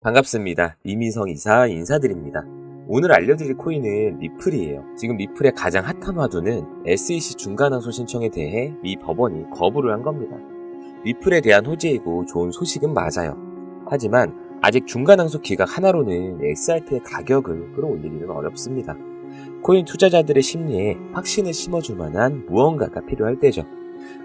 반갑습니다. 이민성 이사 인사드립니다. 오늘 알려드릴 코인은 리플이에요. 지금 리플의 가장 핫한 화두는 SEC 중간항소 신청에 대해 미 법원이 거부를 한 겁니다. 리플에 대한 호재이고 좋은 소식은 맞아요. 하지만 아직 중간항소 기각 하나로는 XRP의 가격을 끌어올리기는 어렵습니다. 코인 투자자들의 심리에 확신을 심어줄 만한 무언가가 필요할 때죠.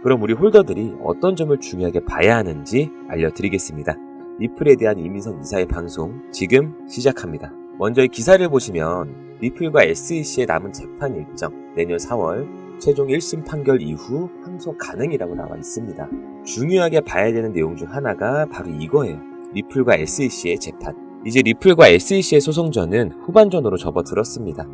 그럼 우리 홀더들이 어떤 점을 중요하게 봐야 하는지 알려드리겠습니다. 리플에 대한 이민성 이사의 방송 지금 시작합니다. 먼저 이 기사를 보시면 리플과 SEC의 남은 재판 일정 내년 4월 최종 1심 판결 이후 항소 가능이라고 나와 있습니다. 중요하게 봐야 되는 내용 중 하나가 바로 이거예요. 리플과 SEC의 재판. 이제 리플과 SEC의 소송전은 후반전으로 접어들었습니다.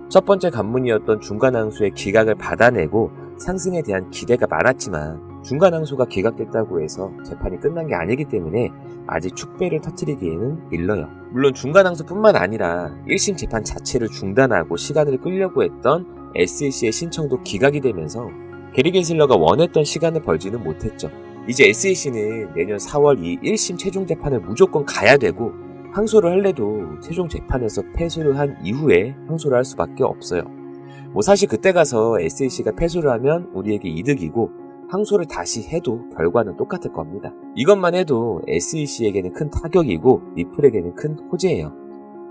첫 번째 관문이었던 중간항소의 기각을 받아내고 상승에 대한 기대가 많았지만 중간항소가 기각됐다고 해서 재판이 끝난 게 아니기 때문에 아직 축배를 터뜨리기에는 일러요. 물론 중간항소뿐만 아니라 1심 재판 자체를 중단하고 시간을 끌려고 했던 SEC의 신청도 기각이 되면서 게리 겐슬러가 원했던 시간을 벌지는 못했죠. 이제 SEC는 내년 4월 이 1심 최종 재판을 무조건 가야 되고 항소를 할래도 최종 재판에서 패소를 한 이후에 항소를 할 수밖에 없어요. 사실 그때 가서 SEC가 패소를 하면 우리에게 이득이고 항소를 다시 해도 결과는 똑같을 겁니다. 이것만 해도 SEC에게는 큰 타격이고 리플에게는 큰 호재예요.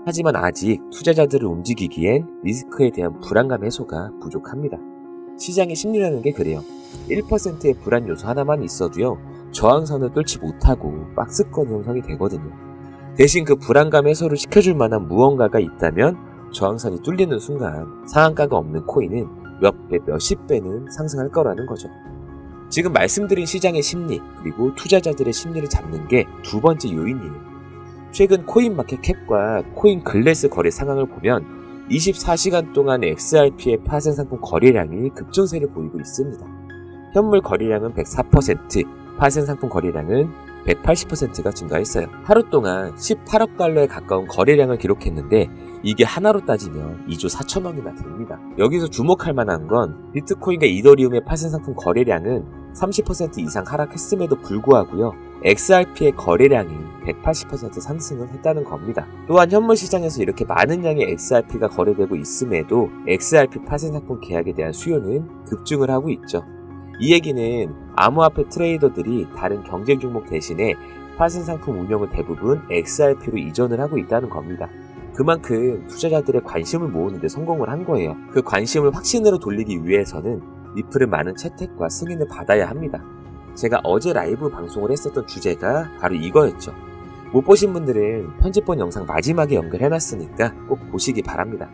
하지만 아직 투자자들을 움직이기엔 리스크에 대한 불안감 해소가 부족합니다. 시장의 심리라는 게 그래요. 1%의 불안 요소 하나만 있어도요, 저항선을 뚫지 못하고 박스권 형성이 되거든요. 대신 그 불안감 해소를 시켜줄 만한 무언가가 있다면 저항선이 뚫리는 순간 상한가가 없는 코인은 몇 배, 몇십 배는 상승할 거라는 거죠. 지금 말씀드린 시장의 심리 그리고 투자자들의 심리를 잡는 게 두 번째 요인이에요. 최근 코인마켓캡과 코인글래스 거래 상황을 보면 24시간 동안 XRP의 파생 상품 거래량이 급증세를 보이고 있습니다. 현물 거래량은 104%, 파생 상품 거래량은 180%가 증가했어요. 하루 동안 18억 달러에 가까운 거래량을 기록했는데 이게 하나로 따지면 2조 4천억이나 됩니다. 여기서 주목할 만한 건 비트코인과 이더리움의 파생 상품 거래량은 30% 이상 하락했음에도 불구하고요, XRP의 거래량이 180% 상승을 했다는 겁니다. 또한 현물 시장에서 이렇게 많은 양의 XRP가 거래되고 있음에도 XRP 파생 상품 계약에 대한 수요는 급증을 하고 있죠. 이 얘기는 암호화폐 트레이더들이 다른 경쟁 종목 대신에 파생 상품 운영을 대부분 XRP로 이전을 하고 있다는 겁니다. 그만큼 투자자들의 관심을 모으는 데 성공을 한 거예요. 그 관심을 확신으로 돌리기 위해서는 리플은 많은 채택과 승인을 받아야 합니다. 제가 어제 라이브 방송을 했었던 주제가 바로 이거였죠. 못 보신 분들은 편집본 영상 마지막에 연결해놨으니까 꼭 보시기 바랍니다.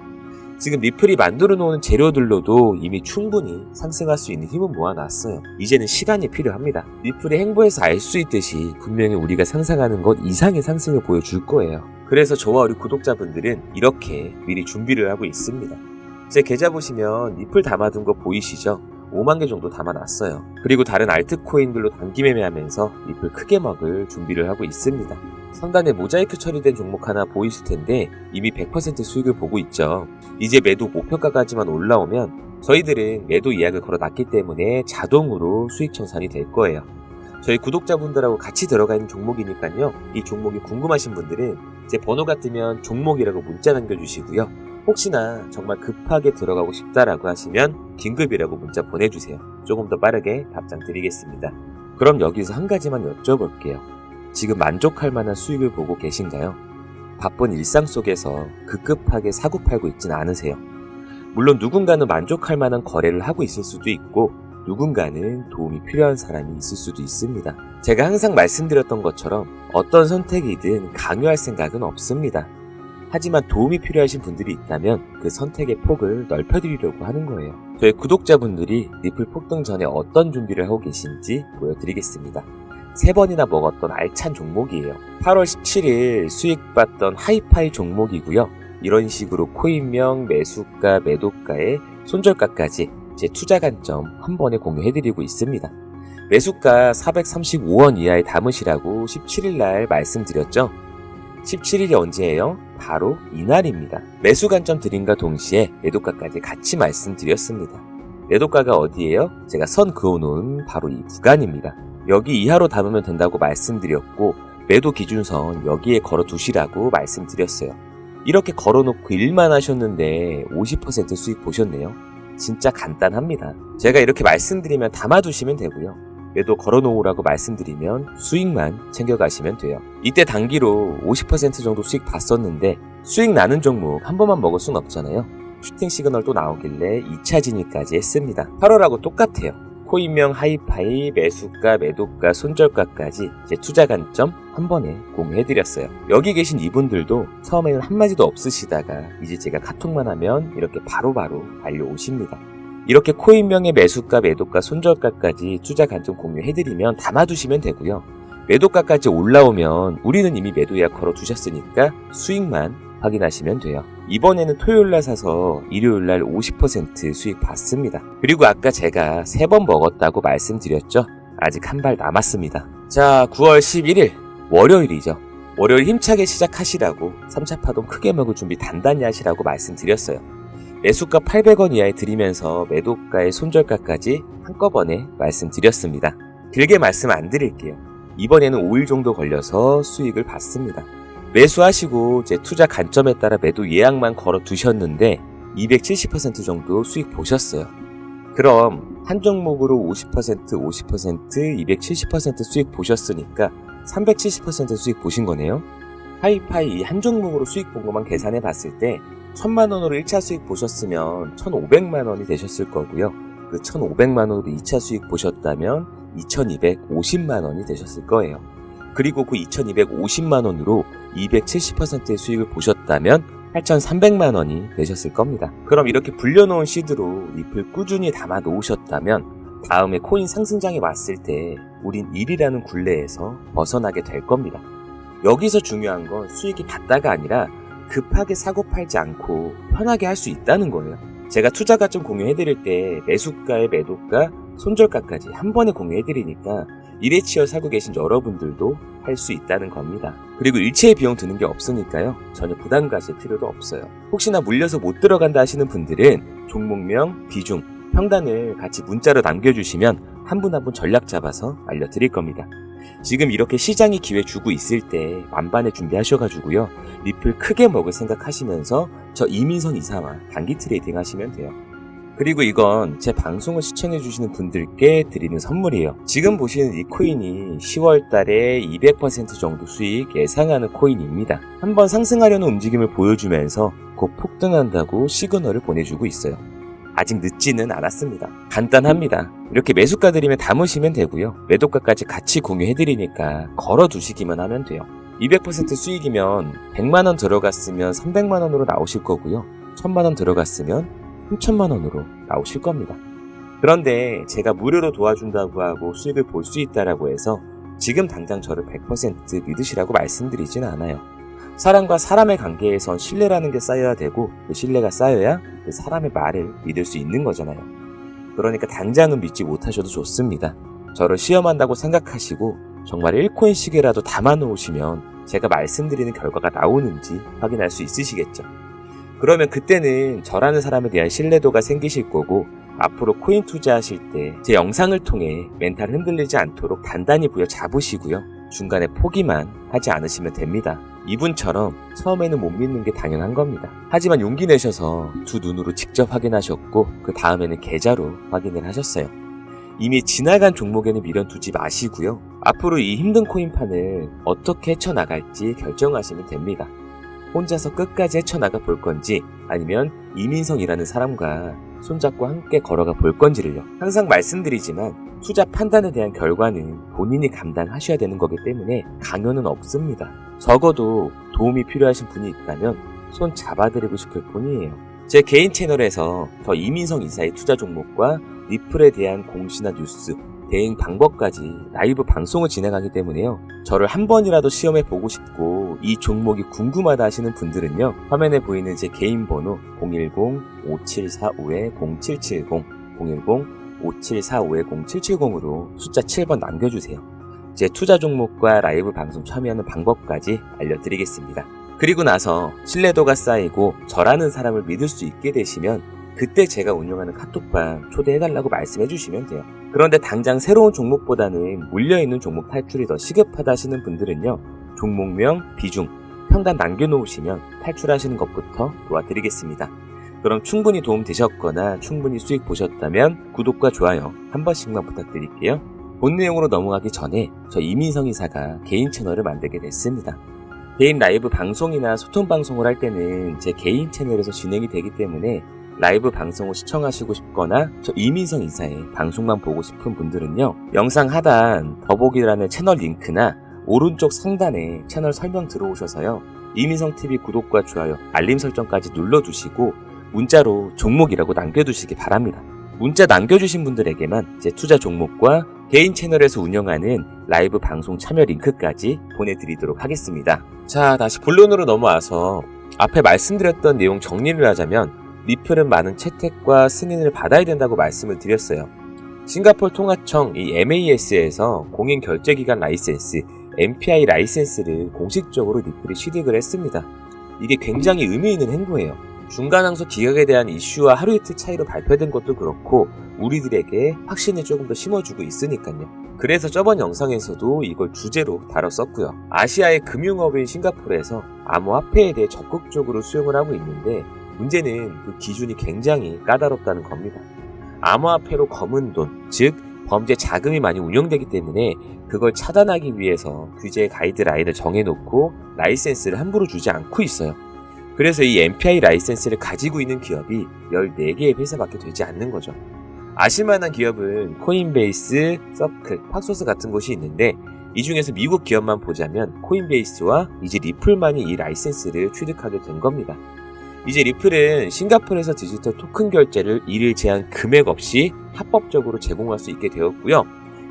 지금 리플이 만들어 놓은 재료들로도 이미 충분히 상승할 수 있는 힘은 모아놨어요. 이제는 시간이 필요합니다. 리플의 행보에서 알 수 있듯이 분명히 우리가 상상하는 것 이상의 상승을 보여줄 거예요. 그래서 저와 우리 구독자분들은 이렇게 미리 준비를 하고 있습니다. 제 계좌 보시면 리플 담아둔 거 보이시죠? 5만 개 정도 담아놨어요. 그리고 다른 알트코인들로 단기 매매하면서 리플 크게 먹을 준비를 하고 있습니다. 상단에 모자이크 처리된 종목 하나 보이실 텐데 이미 100% 수익을 보고 있죠. 이제 매도 목표가까지만 올라오면 저희들은 매도 예약을 걸어놨기 때문에 자동으로 수익 청산이 될 거예요. 저희 구독자분들하고 같이 들어가 있는 종목이니까요. 이 종목이 궁금하신 분들은 제 번호가 뜨면 종목이라고 문자 남겨주시고요. 혹시나 정말 급하게 들어가고 싶다라고 하시면 긴급이라고 문자 보내주세요. 조금 더 빠르게 답장 드리겠습니다. 그럼 여기서 한 가지만 여쭤볼게요. 지금 만족할 만한 수익을 보고 계신가요? 바쁜 일상 속에서 급급하게 사고팔고 있진 않으세요? 물론 누군가는 만족할 만한 거래를 하고 있을 수도 있고 누군가는 도움이 필요한 사람이 있을 수도 있습니다. 제가 항상 말씀드렸던 것처럼 어떤 선택이든 강요할 생각은 없습니다. 하지만 도움이 필요하신 분들이 있다면 그 선택의 폭을 넓혀드리려고 하는 거예요. 저희 구독자분들이 리플 폭등 전에 어떤 준비를 하고 계신지 보여드리겠습니다. 3번이나 먹었던 알찬 종목이에요. 8월 17일 수익 봤던 하이파이 종목이고요. 이런 식으로 코인명, 매수가, 매도가의 손절가까지 제 투자 관점 한 번에 공유해드리고 있습니다. 매수가 435원 이하에 담으시라고 17일날 말씀드렸죠. 17일이 언제예요? 바로 이날입니다. 매수 관점 드림과 동시에 매도가까지 같이 말씀드렸습니다. 매도가가 어디예요? 제가 선 그어놓은 바로 이 구간입니다. 여기 이하로 담으면 된다고 말씀드렸고 매도 기준선 여기에 걸어두시라고 말씀드렸어요. 이렇게 걸어놓고 일만 하셨는데 50% 수익 보셨네요. 진짜 간단합니다. 제가 이렇게 말씀드리면 담아두시면 되고요. 매도 걸어놓으라고 말씀드리면 수익만 챙겨가시면 돼요. 이때 단기로 50% 정도 수익 봤었는데 수익 나는 종목 한 번만 먹을 순 없잖아요. 슈팅 시그널 또 나오길래 2차 진입까지 했습니다. 8월하고 똑같아요. 코인명 하이파이, 매수가, 매도가, 손절가까지 제 투자 관점 한 번에 공유해드렸어요. 여기 계신 이분들도 처음에는 한마디도 없으시다가 이제 제가 카톡만 하면 이렇게 바로바로 달려오십니다. 이렇게 코인명의 매수가, 매도가, 손절가까지 투자 관점 공유해드리면 담아두시면 되고요. 매도가까지 올라오면 우리는 이미 매도 예약 걸어두셨으니까 수익만 확인하시면 돼요. 이번에는 토요일날 사서 일요일날 50% 수익 봤습니다. 그리고 아까 제가 3번 먹었다고 말씀드렸죠? 아직 한 발 남았습니다. 자, 9월 11일 월요일이죠. 월요일 힘차게 시작하시라고 3차 파동 크게 먹을 준비 단단히 하시라고 말씀드렸어요. 매수가 800원 이하에 드리면서 매도가의 손절가까지 한꺼번에 말씀드렸습니다. 길게 말씀 안 드릴게요. 이번에는 5일 정도 걸려서 수익을 봤습니다. 매수하시고 제 투자 관점에 따라 매도 예약만 걸어 두셨는데 270% 정도 수익 보셨어요. 그럼 한 종목으로 50%, 270% 수익 보셨으니까 370% 수익 보신 거네요. 하이파이 한 종목으로 수익 본 것만 계산해 봤을 때 1000만원으로 1차 수익 보셨으면 1500만원이 되셨을 거고요. 그 1500만원으로 2차 수익 보셨다면 2250만원이 되셨을 거예요. 그리고 그 2250만원으로 270%의 수익을 보셨다면 8300만원이 되셨을 겁니다. 그럼 이렇게 불려놓은 시드로 잎을 꾸준히 담아 놓으셨다면 다음에 코인 상승장이 왔을 때 우린 1이라는 굴레에서 벗어나게 될 겁니다. 여기서 중요한 건 수익이 받다가 아니라 급하게 사고 팔지 않고 편하게 할 수 있다는 거예요. 제가 투자 가점 공유해드릴 때 매수가에 매도가, 손절가까지 한 번에 공유해드리니까 일에 치여 사고 계신 여러분들도 할 수 있다는 겁니다. 그리고 일체의 비용 드는 게 없으니까요. 전혀 부담 가실 필요도 없어요. 혹시나 물려서 못 들어간다 하시는 분들은 종목명, 비중, 평단을 같이 문자로 남겨주시면 한 분 한 분 전략 잡아서 알려드릴 겁니다. 지금 이렇게 시장이 기회 주고 있을 때 만반에 준비하셔가지고요. 잎을 크게 먹을 생각하시면서 저 이민선 이사와 단기 트레이딩 하시면 돼요. 그리고 이건 제 방송을 시청해주시는 분들께 드리는 선물이에요. 지금 보시는 이 코인이 10월 달에 200% 정도 수익 예상하는 코인입니다. 한번 상승하려는 움직임을 보여주면서 곧 폭등한다고 시그널을 보내주고 있어요. 아직 늦지는 않았습니다. 간단합니다. 이렇게 매수가 드리면 담으시면 되고요. 매도가까지 같이 공유해드리니까 걸어두시기만 하면 돼요. 200% 수익이면 100만원 들어갔으면 300만원으로 나오실 거고요. 1000만원 들어갔으면 3천만원으로 나오실 겁니다. 그런데 제가 무료로 도와준다고 하고 수익을 볼 수 있다라고 해서 지금 당장 저를 100% 믿으시라고 말씀드리진 않아요. 사람과 사람의 관계에선 신뢰라는 게 쌓여야 되고 그 신뢰가 쌓여야 그 사람의 말을 믿을 수 있는 거잖아요. 그러니까 당장은 믿지 못하셔도 좋습니다. 저를 시험한다고 생각하시고 정말 1코인씩이라도 담아 놓으시면 제가 말씀드리는 결과가 나오는지 확인할 수 있으시겠죠. 그러면 그때는 저라는 사람에 대한 신뢰도가 생기실 거고 앞으로 코인 투자하실 때 제 영상을 통해 멘탈 흔들리지 않도록 단단히 부여잡으시고요. 중간에 포기만 하지 않으시면 됩니다. 이분처럼 처음에는 못 믿는 게 당연한 겁니다. 하지만 용기 내셔서 두 눈으로 직접 확인하셨고 그 다음에는 계좌로 확인을 하셨어요. 이미 지나간 종목에는 미련 두지 마시고요. 앞으로 이 힘든 코인판을 어떻게 헤쳐나갈지 결정하시면 됩니다. 혼자서 끝까지 헤쳐나가 볼 건지 아니면 이민성이라는 사람과 손잡고 함께 걸어가 볼 건지를요. 항상 말씀드리지만 투자 판단에 대한 결과는 본인이 감당하셔야 되는 거기 때문에 강요는 없습니다. 적어도 도움이 필요하신 분이 있다면 손 잡아드리고 싶을 뿐이에요. 제 개인 채널에서 저 이민성 이사의 투자 종목과 리플에 대한 공시나 뉴스, 대응 방법까지 라이브 방송을 진행하기 때문에요. 저를 한 번이라도 시험해 보고 싶고 이 종목이 궁금하다 하시는 분들은요. 화면에 보이는 제 개인 번호 010-5745-0770 010-5745-0770으로 숫자 7번 남겨주세요. 제 투자 종목과 라이브 방송 참여하는 방법까지 알려드리겠습니다. 그리고 나서 신뢰도가 쌓이고 저라는 사람을 믿을 수 있게 되시면 그때 제가 운영하는 카톡방 초대해달라고 말씀해주시면 돼요. 그런데 당장 새로운 종목보다는 물려있는 종목 탈출이 더 시급하다 하시는 분들은요. 종목명, 비중, 평단 남겨놓으시면 탈출하시는 것부터 도와드리겠습니다. 그럼 충분히 도움 되셨거나 충분히 수익 보셨다면 구독과 좋아요 한 번씩만 부탁드릴게요. 본 내용으로 넘어가기 전에 저 이민성 이사가 개인 채널을 만들게 됐습니다. 개인 라이브 방송이나 소통 방송을 할 때는 제 개인 채널에서 진행이 되기 때문에 라이브 방송을 시청하시고 싶거나 저 이민성 이사의 방송만 보고 싶은 분들은요, 영상 하단 더보기란의 채널 링크나 오른쪽 상단에 채널 설명 들어오셔서요, 이민성TV 구독과 좋아요, 알림 설정까지 눌러두시고 문자로 종목이라고 남겨두시기 바랍니다. 문자 남겨주신 분들에게만 제 투자 종목과 개인 채널에서 운영하는 라이브 방송 참여 링크까지 보내드리도록 하겠습니다. 자, 다시 본론으로 넘어와서 앞에 말씀드렸던 내용 정리를 하자면 리플은 많은 채택과 승인을 받아야 된다고 말씀을 드렸어요. 싱가포르 통화청 이 MAS에서 공인 결제기관 라이센스 MPI 라이센스를 공식적으로 리플이 취득을 했습니다. 이게 굉장히 의미 있는 행보예요. 중간항소 기각에 대한 이슈와 하루 이틀 차이로 발표된 것도 그렇고 우리들에게 확신을 조금 더 심어주고 있으니까요. 그래서 저번 영상에서도 이걸 주제로 다뤘었고요. 아시아의 금융업인 싱가포르에서 암호화폐에 대해 적극적으로 수용을 하고 있는데 문제는 그 기준이 굉장히 까다롭다는 겁니다. 암호화폐로 검은 돈, 즉 범죄 자금이 많이 운영되기 때문에 그걸 차단하기 위해서 규제 가이드라인을 정해놓고 라이센스를 함부로 주지 않고 있어요. 그래서 이 MPI 라이센스를 가지고 있는 기업이 14개의 회사밖에 되지 않는 거죠. 아실만한 기업은 코인베이스, 서클, 팍소스 같은 곳이 있는데 이 중에서 미국 기업만 보자면 코인베이스와 이제 리플만이 이 라이센스를 취득하게 된 겁니다. 이제 리플은 싱가포르에서 디지털 토큰 결제를 일일 제한 금액 없이 합법적으로 제공할 수 있게 되었고요.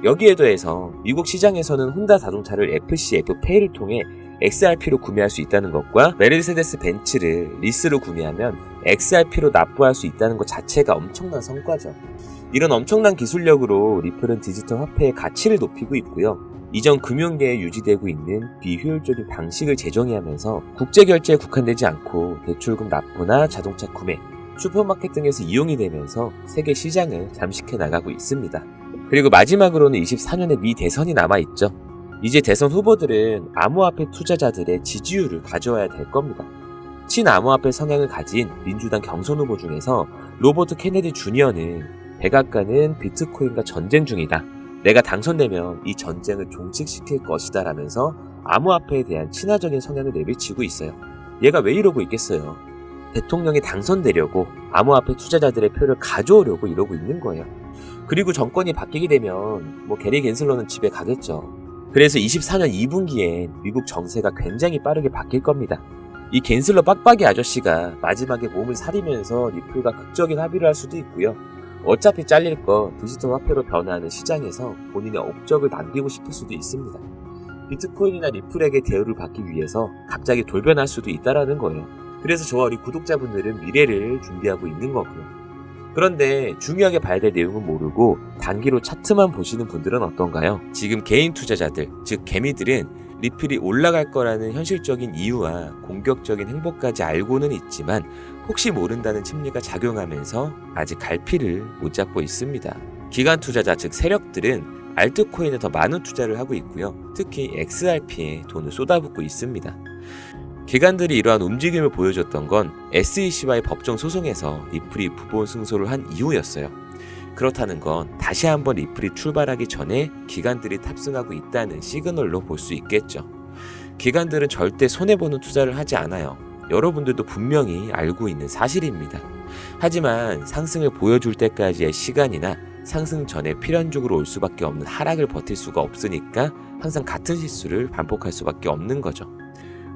여기에 더해서 미국 시장에서는 혼다 자동차를 FC, F페이를 통해 XRP로 구매할 수 있다는 것과 메르세데스 벤츠를 리스로 구매하면 XRP로 납부할 수 있다는 것 자체가 엄청난 성과죠. 이런 엄청난 기술력으로 리플은 디지털 화폐의 가치를 높이고 있고요. 이전 금융계에 유지되고 있는 비효율적인 방식을 재정의 하면서 국제결제에 국한되지 않고 대출금 납부나 자동차 구매, 슈퍼마켓 등에서 이용이 되면서 세계 시장을 잠식해 나가고 있습니다. 그리고 마지막으로는 24년에 미 대선이 남아있죠. 이제 대선 후보들은 암호화폐 투자자들의 지지율을 가져와야 될 겁니다. 친암호화폐 성향을 가진 민주당 경선 후보 중에서 로버트 케네디 주니어는 백악관은 비트코인과 전쟁 중이다. 내가 당선되면 이 전쟁을 종식시킬 것이다 라면서 암호화폐에 대한 친화적인 성향을 내비치고 있어요. 얘가 왜 이러고 있겠어요? 대통령이 당선되려고 암호화폐 투자자들의 표를 가져오려고 이러고 있는 거예요. 그리고 정권이 바뀌게 되면 게리 갠슬러는 집에 가겠죠. 그래서 24년 2분기엔 미국 정세가 굉장히 빠르게 바뀔 겁니다. 이 갠슬러 빡빡이 아저씨가 마지막에 몸을 사리면서 리플과 극적인 합의를 할 수도 있고요. 어차피 잘릴 거 디지털 화폐로 변화하는 시장에서 본인의 업적을 남기고 싶을 수도 있습니다. 비트코인이나 리플에게 대우를 받기 위해서 갑자기 돌변할 수도 있다라는 거예요. 그래서 저와 우리 구독자분들은 미래를 준비하고 있는 거고요. 그런데 중요하게 봐야 될 내용은 모르고 단기로 차트만 보시는 분들은 어떤가요? 지금 개인 투자자들, 즉 개미들은 리플이 올라갈 거라는 현실적인 이유와 공격적인 행보까지 알고는 있지만 혹시 모른다는 심리가 작용하면서 아직 갈피를 못 잡고 있습니다. 기관 투자자, 즉 세력들은 알트코인에 더 많은 투자를 하고 있고요. 특히 XRP에 돈을 쏟아붓고 있습니다. 기관들이 이러한 움직임을 보여줬던 건 SEC와의 법정 소송에서 리플이 부본 승소를 한 이후였어요. 그렇다는 건 다시 한번 리플이 출발하기 전에 기관들이 탑승하고 있다는 시그널로 볼 수 있겠죠. 기관들은 절대 손해보는 투자를 하지 않아요. 여러분들도 분명히 알고 있는 사실입니다. 하지만 상승을 보여줄 때까지의 시간이나 상승 전에 필연적으로 올 수밖에 없는 하락을 버틸 수가 없으니까 항상 같은 실수를 반복할 수밖에 없는 거죠.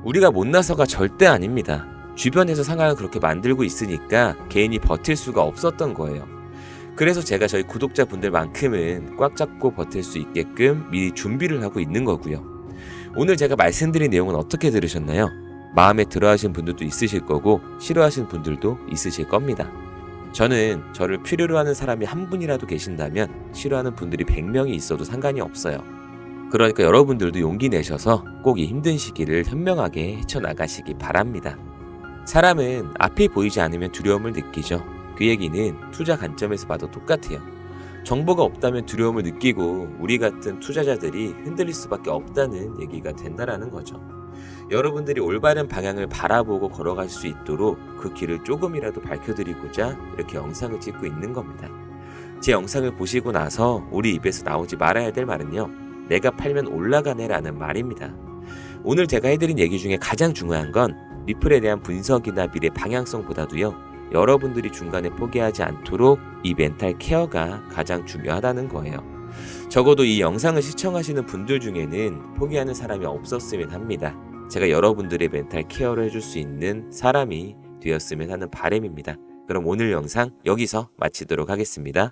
우리가 못나서가 절대 아닙니다. 주변에서 상황을 그렇게 만들고 있으니까 개인이 버틸 수가 없었던 거예요. 그래서 제가 저희 구독자분들만큼은 꽉 잡고 버틸 수 있게끔 미리 준비를 하고 있는 거고요. 오늘 제가 말씀드린 내용은 어떻게 들으셨나요? 마음에 들어하신 분들도 있으실 거고 싫어하시는 분들도 있으실 겁니다. 저는 저를 필요로 하는 사람이 한 분이라도 계신다면 싫어하는 분들이 100명이 있어도 상관이 없어요. 그러니까 여러분들도 용기 내셔서 꼭 이 힘든 시기를 현명하게 헤쳐나가시기 바랍니다. 사람은 앞이 보이지 않으면 두려움을 느끼죠. 그 얘기는 투자 관점에서 봐도 똑같아요. 정보가 없다면 두려움을 느끼고 우리 같은 투자자들이 흔들릴 수밖에 없다는 얘기가 된다라는 거죠. 여러분들이 올바른 방향을 바라보고 걸어갈 수 있도록 그 길을 조금이라도 밝혀드리고자 이렇게 영상을 찍고 있는 겁니다. 제 영상을 보시고 나서 우리 입에서 나오지 말아야 될 말은요, 내가 팔면 올라가네 라는 말입니다. 오늘 제가 해드린 얘기 중에 가장 중요한 건 리플에 대한 분석이나 미래 방향성보다도요, 여러분들이 중간에 포기하지 않도록 이 멘탈 케어가 가장 중요하다는 거예요. 적어도 이 영상을 시청하시는 분들 중에는 포기하는 사람이 없었으면 합니다. 제가 여러분들의 멘탈 케어를 해줄 수 있는 사람이 되었으면 하는 바람입니다. 그럼 오늘 영상 여기서 마치도록 하겠습니다.